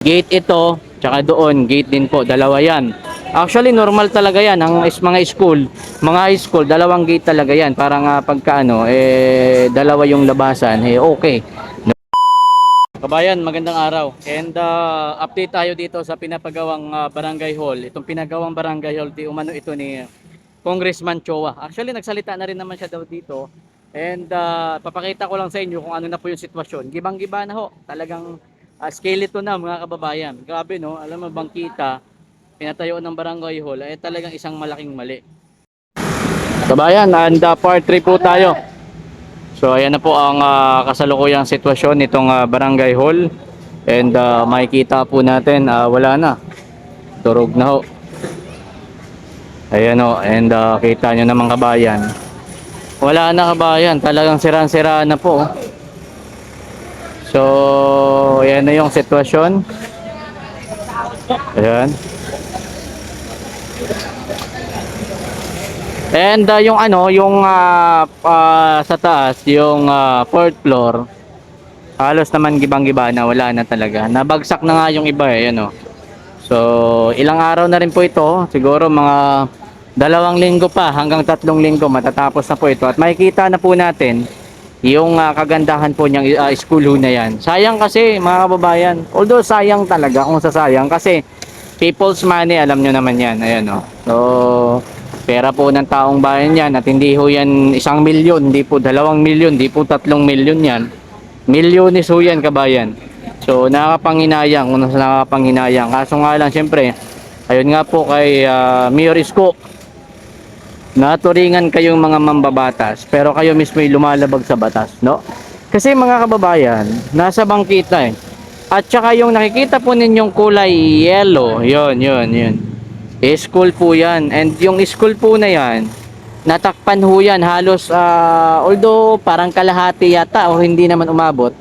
Gate ito, tsaka doon, gate din po, dalawa yan. Actually, normal talaga yan. Ang mga school, mga high school, dalawang gate talaga yan. Para nga pagka dalawa yung labasan, okay. Kabayan, magandang araw. And update tayo dito sa pinapagawang barangay hall. Itong pinagawang barangay hall, di umano ito ni Congressman Chowa. Actually, nagsalita na rin naman siya daw dito. And papakita ko lang sa inyo kung ano na po yung sitwasyon. Gibang-giba na ho. Talagang skeleton na mga kababayan. Grabe no, alam mo bangkita, pinatayo ng barangay hall ay talagang isang malaking mali. Kabayan, and part 3 po tayo. So ayan na po ang kasalukuyang sitwasyon nitong barangay hall. And makikita po natin wala na. Durog na ho. Ayan o, and kita nyo naman kabayan. Wala na kabayan, talagang siraan-siraan na po. So ayan na yung sitwasyon. Ayan. And yung sa taas, yung fourth floor, halos naman gibang-giba na, wala na talaga. Nabagsak na nga yung iba ano. So, ilang araw na rin po ito, siguro mga 2 linggo pa hanggang 3 linggo matatapos na po ito. At makikita na po natin yung kagandahan po niyang school ho na yan. Sayang kasi mga kababayan, although sayang talaga kung sasayang kasi people's money, alam nyo naman yan. Ayan o. So, pera po ng taong bayan yan at hindi ho yan 1 milyon, hindi po 2 milyon, hindi po 3 milyon yan. Milyones ho yan kabayan. So nakakapanginayang, kung nakakapanginayang. Kaso nga lang syempre, ayun nga po kay Mayor Isko, naturingan kayong mga mambabatas pero kayo mismo ay lumalabag sa batas, no? Kasi mga kababayan, nasa bangkita at saka yung nakikita po ninyong kulay yellow, yun. School po yan. And yung school po na yan, natakpan ho yan halos, although parang kalahati yata o hindi naman umabot,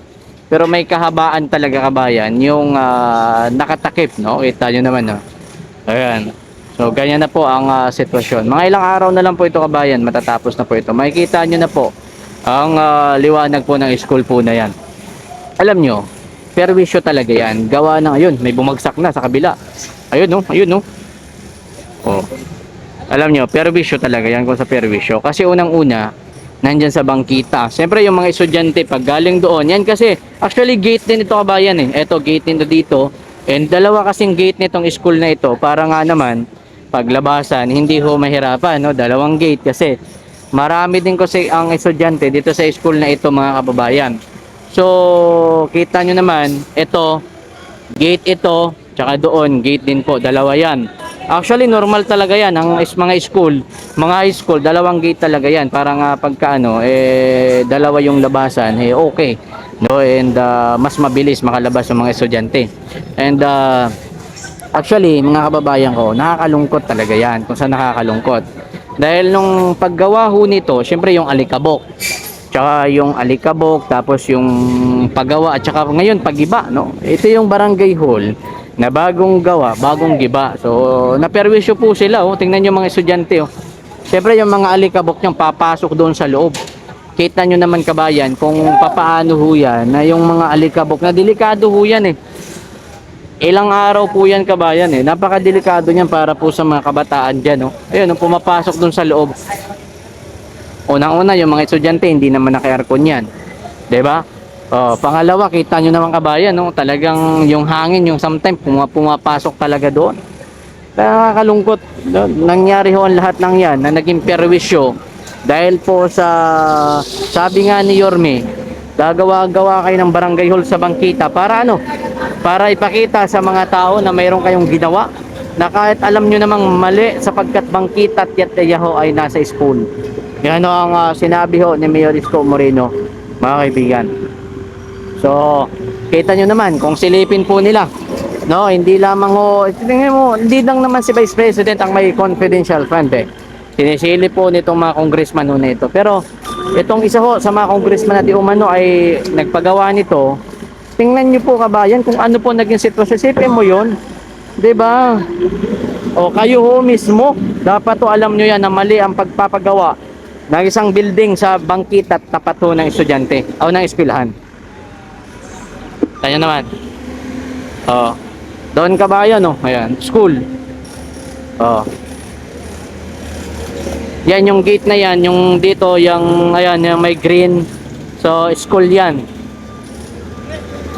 pero may kahabaan talaga kabayan yung nakatakip, no? Kita nyo naman, no? Ayan. So ganyan na po ang sitwasyon. Mga ilang araw na lang po ito kabayan, matatapos na po ito. Makikita nyo na po ang liwanag po ng school po na yan. Alam nyo, perwisyo talaga yan. Gawa ng, ayun, may bumagsak na sa kabila. Ayun, no? Ayun, no? Oh. Alam nyo, perwisyo talaga yan kung sa perwisyo. Kasi unang-una, nandyan sa bangkita. Siyempre yung mga estudyante pag galing doon, yan kasi actually gate din ito kabayan Ito gate nito dito. And dalawa kasing gate nitong school na ito para nga naman paglabasan, hindi ho mahirapan, no? Dalawang gate kasi marami din kasi ang estudyante dito sa school na ito mga kababayan. So, kita nyo naman, ito, gate ito, tsaka doon, gate din po, dalawa yan. Actually, normal talaga yan. Ang mga school, mga high school, dalawang gate talaga yan. Para nga pagka dalawa yung labasan, okay. No? And mas mabilis makalabas yung mga estudyante. And actually, mga kababayan ko, nakakalungkot talaga yan. Kung saan nakakalungkot. Dahil nung paggawa ho nito, syempre yung alikabok. Tsaka yung alikabok, tapos yung paggawa, at tsaka ngayon pagiba, no? Ito yung barangay hall na bagong gawa, bagong giba. So, naperwisyo po sila, oh. Tingnan nyo mga estudyante, oh. Siyempre, yung mga alikabok nyo, papasok doon sa loob. Kita nyo naman kabayan kung papaano ho yan, na yung mga alikabok, na delikado ho yan, Ilang araw po yan kabayan, Napakadelikado niyan para po sa mga kabataan dyan, oh. Ayun, oh, pumapasok doon sa loob. Unang-una, yung mga estudyante, hindi naman naka-aircon yan. 'Di ba? Pangalawa, kita nyo naman kabayan, no? Talagang yung hangin, yung sometimes pumapasok talaga doon. Nakakalungkot. Nangyari ho ang lahat ng yan na naging perwisyo dahil po sa sabi nga ni Yorme, gagawa-gawa kayo ng barangay hall sa bangkita para ano? Para ipakita sa mga tao na mayroon kayong ginawa na kahit alam nyo namang mali sapagkat bangkita at yatayaho ay nasa school. Yan ang sinabi ho ni Mayor Isko Moreno, mga kaibigan. So, kita nyo naman kung silipin po nila, no, hindi lamang tingnan mo, hindi lang naman si Vice President ang may confidential fund Sinisilip po nitong mga congressman na ito. Pero itong isa ho sa mga congressman na di umano ay nagpagawa nito. Tingnan nyo po kabayan kung ano po naging sitwasyon. Sipin mo 'yon, 'di ba? O kayo ho mismo, dapat to alam nyo yan na mali ang pagpapagawa ng isang building sa bangkit at tapat ho ng estudyante o ng eskwelahan. Tayo naman. Doon kabayan, no? Ayan, school. Oh. Yan yung gate na yan, yung dito, yung ayan, yung may green. So, school yan.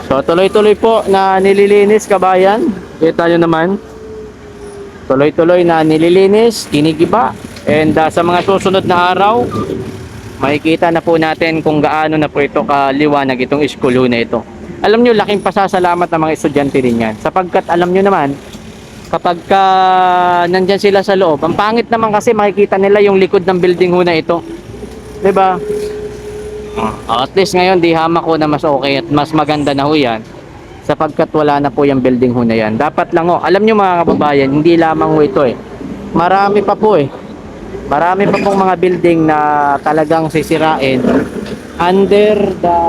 So, tuloy-tuloy po na nililinis kabayan. Kita nyo naman. Tuloy-tuloy na nililinis, ginigiba. And sa mga susunod na araw, makikita na po natin kung gaano na po ito kaliwanag itong school ho na ito. Alam nyo, laking pasasalamat ng mga estudyante din yan. Sapagkat alam nyo naman, kapag nandyan sila sa loob, ang pangit naman kasi makikita nila yung likod ng building ho na ito. 'Di ba? At least ngayon di hamak ko na mas okay at mas maganda na ho yan. Sapagkat wala na po yung building ho na yan. Dapat lang ho, alam nyo mga kababayan, hindi lamang ho ito eh. Marami pa po eh. Marami pa pong mga building na talagang sisirain under the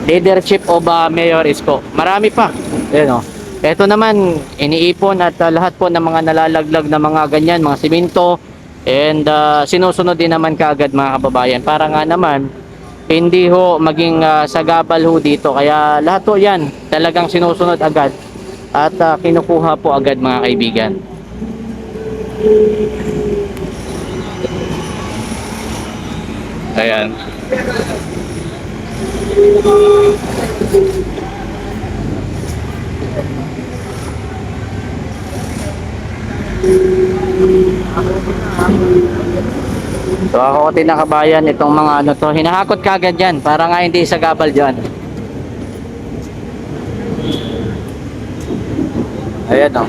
leadership of Mayor Isko. Marami pa. Ayan o. Ito naman, iniipon at lahat po ng mga nalalaglag na mga ganyan, mga simento. And sinusunod din naman kaagad mga kababayan. Para nga naman, hindi ho maging sagabal ho dito. Kaya lahat po yan talagang sinusunod agad. At kinukuha po agad mga kaibigan. Ayan. So ako tinakabayan itong mga ano to, hinahakot kagad yan para nga hindi sagabal dyan. Ayan o.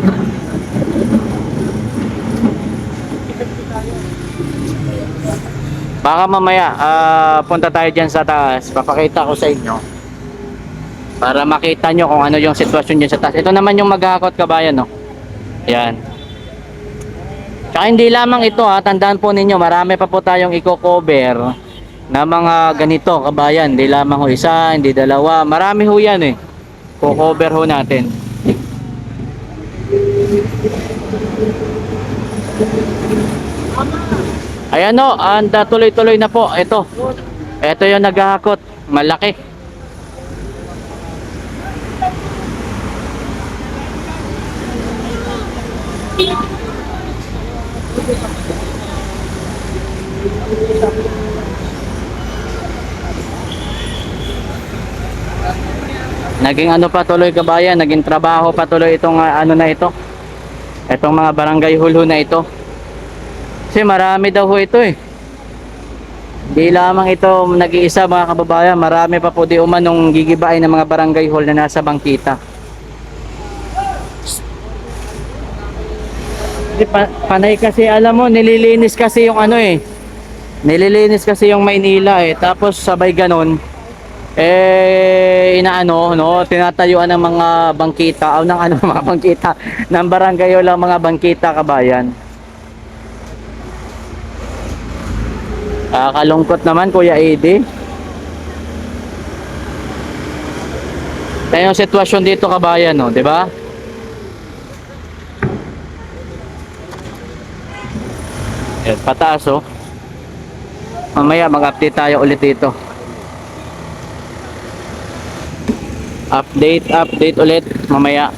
Baka mamaya punta tayo dyan sa taas, papakita ko sa inyo para makita nyo kung ano yung sitwasyon dyan sa taas. Ito naman yung maghahakot kabayan no. Ayan. Tsaka hindi lamang ito ha, tandaan po ninyo, marami pa po tayong i-cover na mga ganito kabayan. Hindi lamang ho isa, hindi dalawa, marami ho yan eh. Co-cover ho natin. Ayan o, anda tuloy-tuloy na po. Ito yung naghahakot, malaki. Naging ano pa tuloy kabayan, naging trabaho pa tuloy itong ano na ito. Itong mga barangay hall na ito. Kasi marami daw ho ito eh. Hindi lamang ito nag-iisa mga kababayan, marami pa po di umanong gigibain ng mga barangay hall na nasa bangkita. Panay kasi alam mo, nililinis kasi yung ano eh. Nililinis kasi yung Maynila eh. Tapos sabay ganon inaano no, tinatayuan ng mga bangkita o ng ano mga bangkita ng barangay o lang mga bangkita kabayan. Kalungkot naman Kuya Eddie. Kaya yung sitwasyon dito kabayan no, 'di ba? Pataas oh. Mamaya mag-update tayo ulit dito. Update ulit mamaya.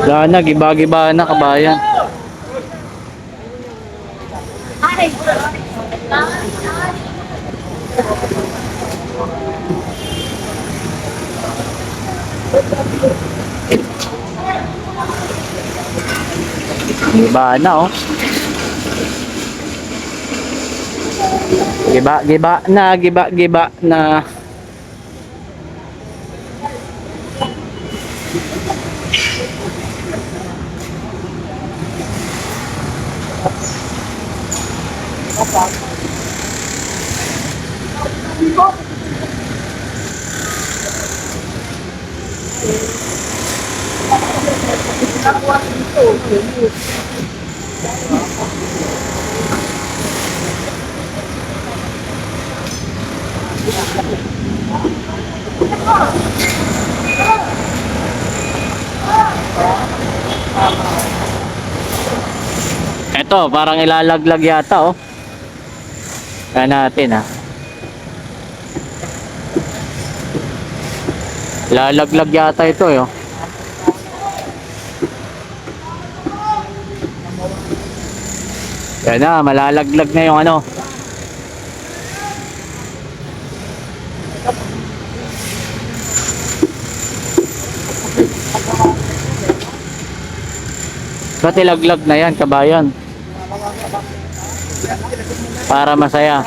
Wala na, giba-giba na kabayan. Giba na oh. Giba na. Eto, parang ilalaglag yata, oh. Kaya natin, ha. Ilalaglag yata ito, oh. Yan na, malalaglag na yung ano. Ba't ilaglag na yan, kabayan? Para masaya.